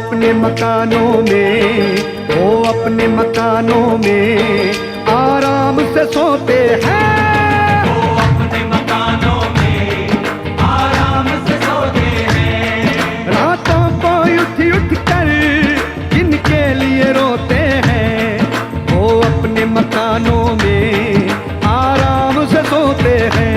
अपने मकानों में, वो अपने मकानों में आराम से सोते हैं। वो अपने मकानों में आराम से सोते हैं। रातों को उठ उठ कर जिनके लिए रोते हैं, वो अपने मकानों में आराम से सोते हैं।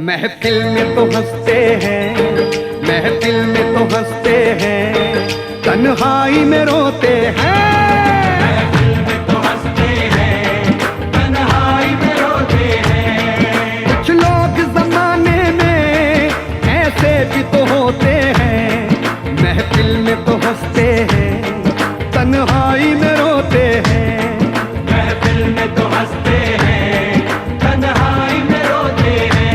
महफिल में तो हंसते हैं, महफिल में तो हंसते हैं, तन्हाई में रोते हैं। महफिल में तो हंसते हैं, तन्हाई में रोते हैं। कुछ लोग जमाने में ऐसे भी तो होते हैं, महफिल में तो हंसते हैं, तन्हाई में रोते हैं। महफिल में तो हंसते हैं, तन्हाई में रोते हैं।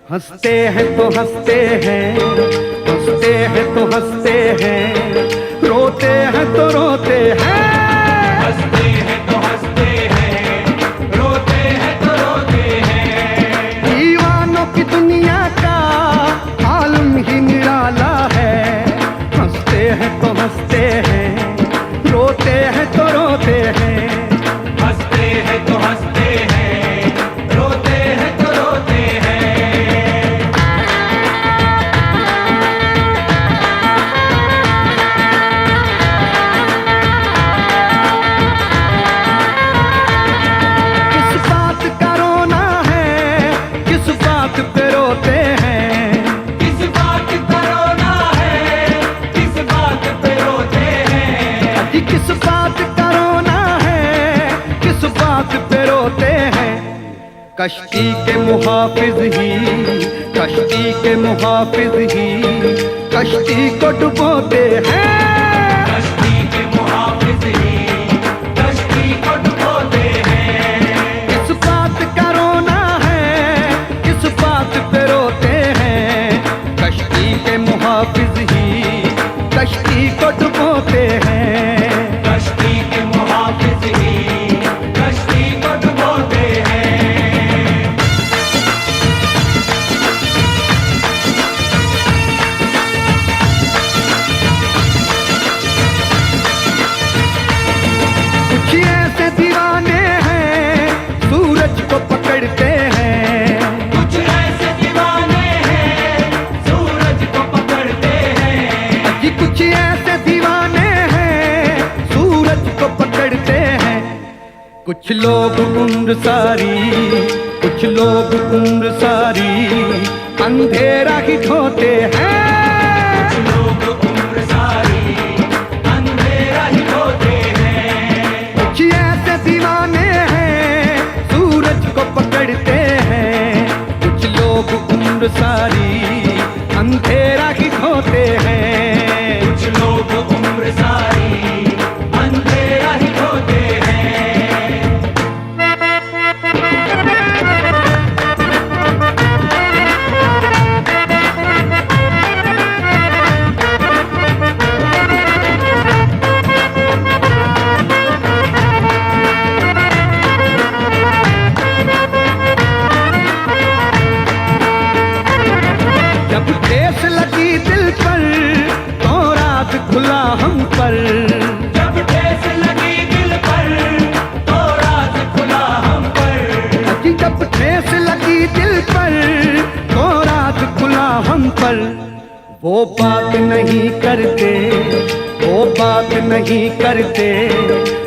हंसते हैं तो हंसते हैं, हंसते हैं तो हंसते हैं, रोते हैं तो रोते हैं। हंसते हैं तो हंसते हैं, रोते हैं तो रोते हैं। दीवानों की दुनिया का आलम ही निराला है। हंसते हैं तो हंसते हैं, रोते हैं तो रोते हैं। हंसते हैं तो हंसते हैं, रोते हैं तो रोते हैं। कश्ती के मुहाफिज ही, कश्ती के मुहाफिज ही कश्ती को डुबोते हैं। कश्ती के मुहाफिज ही कश्ती को डुबोते हैं। किस बात का रोना है, किस बात पे रोते हैं। कश्ती के मुहाफिज ही कश्ती को डुबोते हैं। कश्ती के मुहाफिज ही कश्ती को डुबोते हैं। कुछ ऐसे दीवाने हैं सूरज को पकड़ते हैं। कुछ ऐसे दीवाने हैं सूरज को पकड़ते हैं। जी कुछ ऐसे दीवाने हैं सूरज को पकड़ते हैं। कुछ लोग उम्र सारी, कुछ लोग उम्र सारी अंधेरा ही ढोते हैं। कुछ लोग उम्र सारी अंधेरा ही ढोते हैं। कुछ ऐसे दीवाने हैं सूरज को पकड़ते हैं। कुछ लोग उम्र सारी अंधेरा ही ढोते हैं। कुछ लोग उम्र सारी अंधेरा ही ढोते हैं। वो बात नहीं करते, वो बात नहीं करते,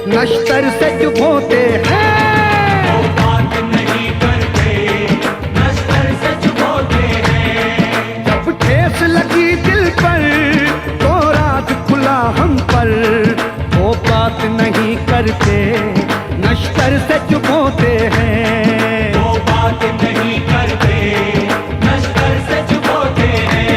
नश्तर से चुप होते हैं। वो बात नहीं करते, नश्तर से चुप होते हैं। जब ठेस लगी दिल पर तो राज खुला हम पर, वो बात नहीं करते, नश्तर से चुप होते हैं। वो बात नहीं करते, नश्तर से चुप होते हैं।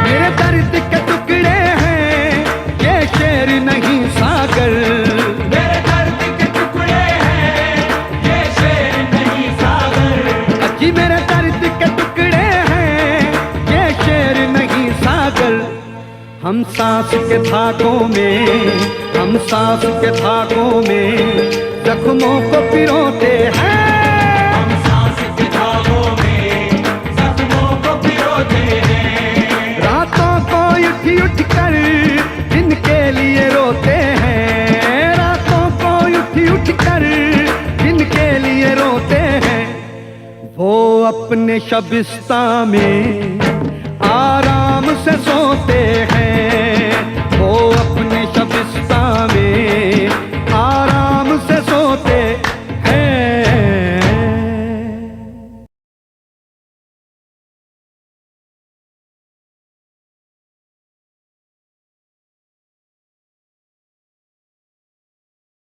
मेरे दर्द के टुकड़े हैं ये शेर नहीं सागर। मेरे दर्द के टुकड़े हैं ये शेर नहीं सागर। अजी मेरे दर्द के टुकड़े हैं ये शेर नहीं सागर। हम सांस के धागों में, हम सांस के धागों में जख्मों को पिरोते हैं। हम सांस के धागों में जख्मों को पिरोते हैं। रातों को उठ कर जिनके लिए रोते हैं, रातों को उठ कर जिनके लिए रोते हैं, वो अपने शबिस्तां में आराम से सो